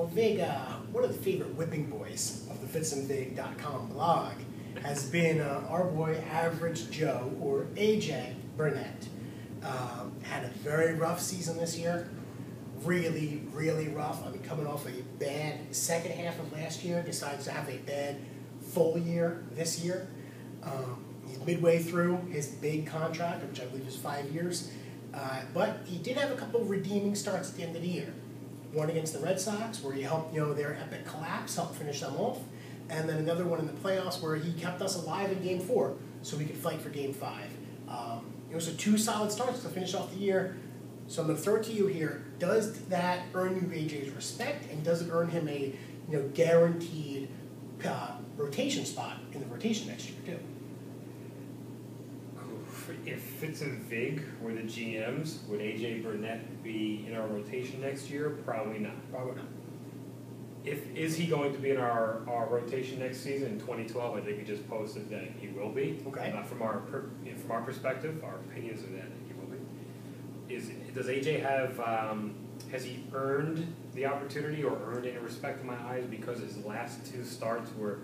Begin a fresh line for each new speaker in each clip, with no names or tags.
Well, Vig, one of the favorite whipping boys of the fitsandvig.com blog has been our boy Average Joe, or AJ Burnett. Had a very rough season this year. Really, really rough. I mean, coming off a bad second half of last year, decides to have a bad full year this year. He's midway through his big contract, which I believe is 5 years. But he did have a couple of redeeming starts at the end of the year. One against the Red Sox, where he helped their epic collapse, helped finish them off. And then another one in the playoffs where he kept us alive in Game 4 so we could fight for Game 5. It was 2 solid starts to finish off the year. So I'm going to throw it to you here. Does that earn you AJ's respect, and does it earn him a guaranteed rotation spot in the rotation next year too?
If Fitz and Vig were the GMs, would AJ Burnett be in our rotation next year? Probably not.
Probably not.
Is he going to be in our rotation next season in 2012? I think we just posted that he will be.
Okay.
From our perspective, our opinions are that he will be. Does AJ have? Has he earned the opportunity or earned any respect in my eyes because his last 2 starts were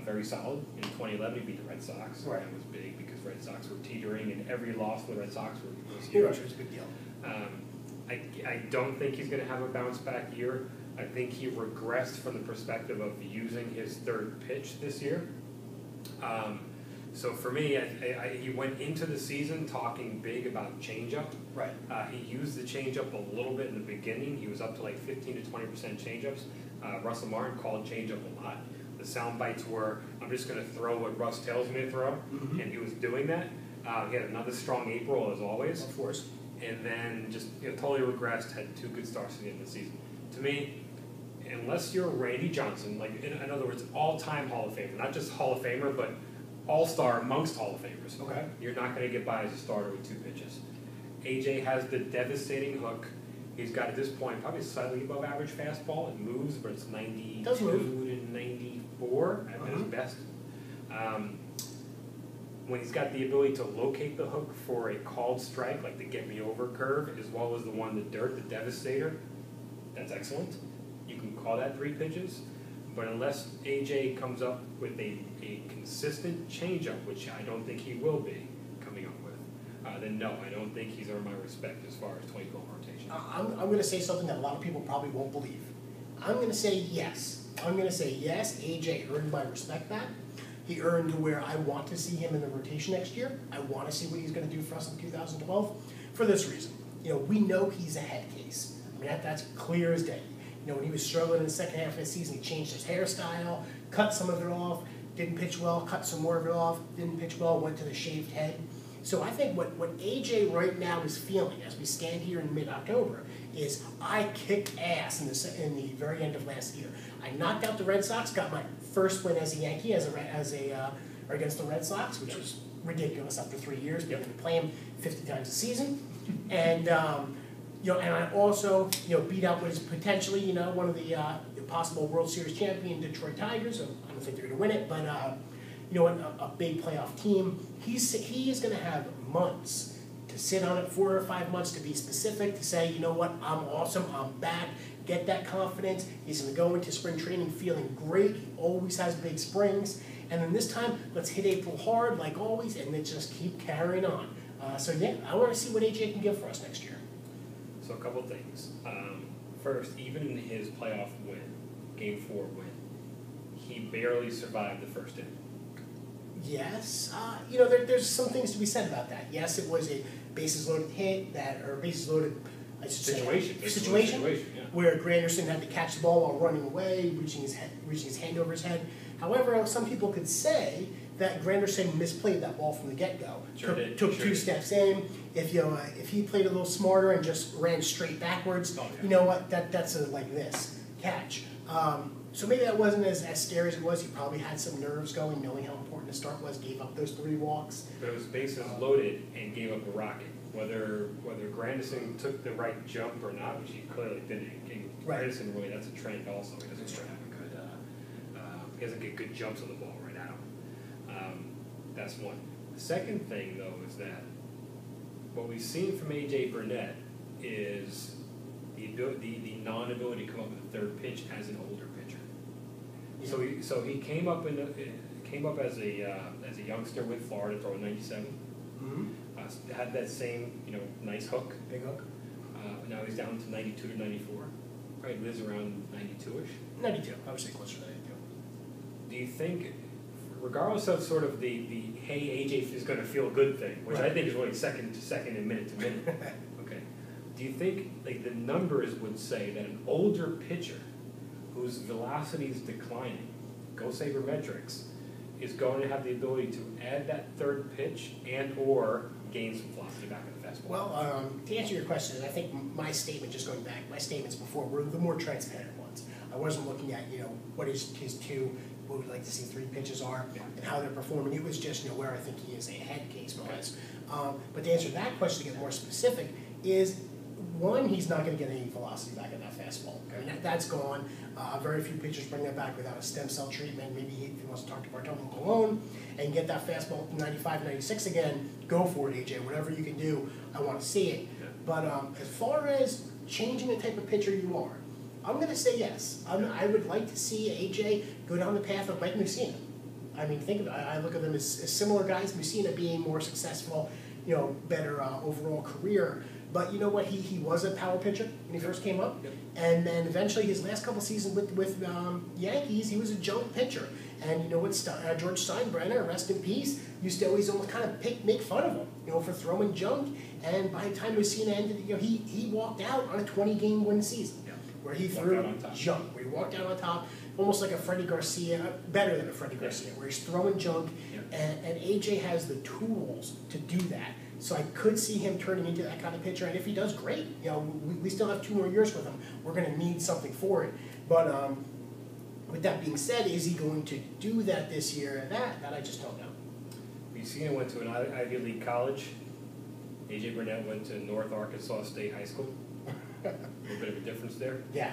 very solid? In 2011, he beat the Red Sox.
Right.
That was big because Red Sox were teetering, and every loss to the Red Sox was
Huge.
huge.
It was a big deal.
I don't think he's going to have a bounce back year. I think he regressed from the perspective of using his 3rd pitch this year. So for me, he went into the season talking big about changeup.
Right.
He used the changeup a little bit in the beginning. He was up to like 15 to 20% changeups. Russell Martin called changeup a lot. The sound bites were, I'm just going to throw what Russ tells me to throw, and he was doing that. He had another strong April, as always.
Of course.
And then just totally regressed, had 2 good starts at the end of the season. To me, unless you're Randy Johnson, like in other words, all-time Hall of Famer, not just Hall of Famer, but all-star amongst Hall of Famers.
Okay.
You're not going to get by as a starter with 2 pitches. AJ has the devastating hook. He's got, at this point, probably slightly above average fastball. It moves, but it's 92 to 94 at his best. When he's got the ability to locate the hook for a called strike, like the get-me-over curve, as well as the one, the dirt, the devastator, that's excellent. You can call that 3 pitches. But unless AJ comes up with a consistent changeup, which I don't think he will be coming up with, then no, I don't think he's earned my respect as far as 2012 rotation.
I'm going to say something that a lot of people probably won't believe. I'm going to say yes. I'm going to say yes, AJ earned my respect back. He earned to where I want to see him in the rotation next year. I want to see what he's going to do for us in 2012 for this reason. We know he's a head case. I mean, that's clear as day. When he was struggling in the second half of the season, he changed his hairstyle, cut some of it off, didn't pitch well, cut some more of it off, didn't pitch well, went to the shaved head. So I think what AJ right now is feeling as we stand here in mid-October is I kicked ass in the very end of last year. I knocked out the Red Sox, got my first win as a Yankee or against the Red Sox, which was ridiculous after 3 years. Being able to play him 50 times a season, and and I also beat out what is potentially one of the possible World Series champion Detroit Tigers. So I don't think they're going to win it, but a big playoff team. He is going to have months to sit on it, 4 or 5 months to be specific, to say, you know what, I'm awesome, I'm back, get that confidence. He's going to go into spring training feeling great. He always has big springs. And then this time, let's hit April hard like always, and then just keep carrying on. So yeah, I want to see what AJ can give for us next year.
So a couple things. First, even in his playoff win, Game 4 win, he barely survived the first inning.
Yes, there's some things to be said about that. Yes, it was a bases loaded hit bases loaded situation where Granderson had to catch the ball while running away, reaching his hand over his head. However, some people could say that Granderson misplayed that ball from the get-go. Took 2 steps in. If he played a little smarter and just ran straight backwards, you know what? That's a like this catch. So maybe that wasn't as scary as it was. He probably had some nerves going, knowing how important the start was. Gave up those 3 walks.
But it was bases loaded and gave up a rocket. Whether Granderson took the right jump or not, which he clearly didn't. Granderson really, that's a trend also. He doesn't have a good. He doesn't get good jumps on the ball right out. That's one. The second thing, though, is that what we've seen from AJ Burnett is the non-ability to come up with a third pitch as an older pitcher.
Yeah.
So he came up as a youngster with Florida, throwing 97.
Mm-hmm.
Had that same nice hook.
Big hook.
Now he's down to 92 to 94. Probably lives around 92ish.
92. I would say closer to 92.
Do you think, regardless of sort of the hey, AJ is going to feel good thing, which I think is really second to second and minute to minute, okay, do you think like the numbers would say that an older pitcher whose velocity is declining, go sabermetrics, is going to have the ability to add that third pitch and or gain some velocity back in the fastball?
Well, to answer your question, I think my statement, just going back, my statements before were the more transparent ones. I wasn't looking at, what is his two, what we'd like to see three pitches are, and how they're performing. It was just, where I think he is ahead case-wise. But to answer that question, to get more specific, is one, he's not going to get any velocity back in that fastball. I mean, that's gone. Very few pitchers bring that back without a stem cell treatment. Maybe if he wants to talk to Bartolo Colon and get that fastball 95, 96 again, go for it, AJ. Whatever you can do, I want to see it.
Yeah.
But as far as changing the type of pitcher you are, I'm going to say yes. I would like to see AJ go down the path of Mike Mussina. I mean, think of it. I look at them as similar guys. Mussina being more successful, better overall career. But you know what? He was a power pitcher when he first came up, and then eventually his last couple seasons with Yankees, he was a junk pitcher. And you know what? George Steinbrenner, rest in peace, used to always almost kind of make fun of him, for throwing junk. And by the time Mussina ended, he walked out on a 20-game win season, where he threw junk, where he walked out on top, almost like a Freddie Garcia, better than a Freddie Garcia, where he's throwing junk. And AJ has the tools to do that. So I could see him turning into that kind of pitcher, and if he does, great. We still have 2 more years with him. We're going to need something for it. But with that being said, is he going to do that this year? And that I just don't know.
Mussina went to an Ivy League college. AJ Burnett went to North Arkansas State High School. A little bit of a difference there.
Yeah.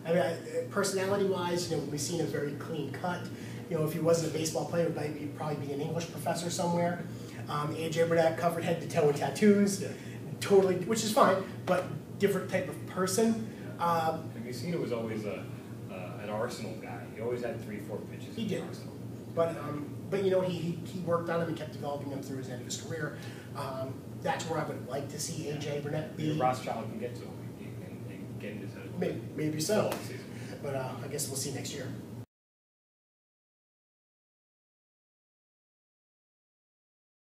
I mean, personality-wise, Mussina's very clean cut. If he wasn't a baseball player, he'd probably be an English professor somewhere. AJ Burnett covered head to toe in tattoos, totally, which is fine, but different type of person.
And Mussina was always an Arsenal guy. He always had 3-4 pitches.
He did,
Arsenal.
but he worked on him and kept developing him through his end of his career. That's where I would like to see AJ Burnett be.
Rothschild can get to him and get in his head.
Maybe so, but I guess we'll see next year.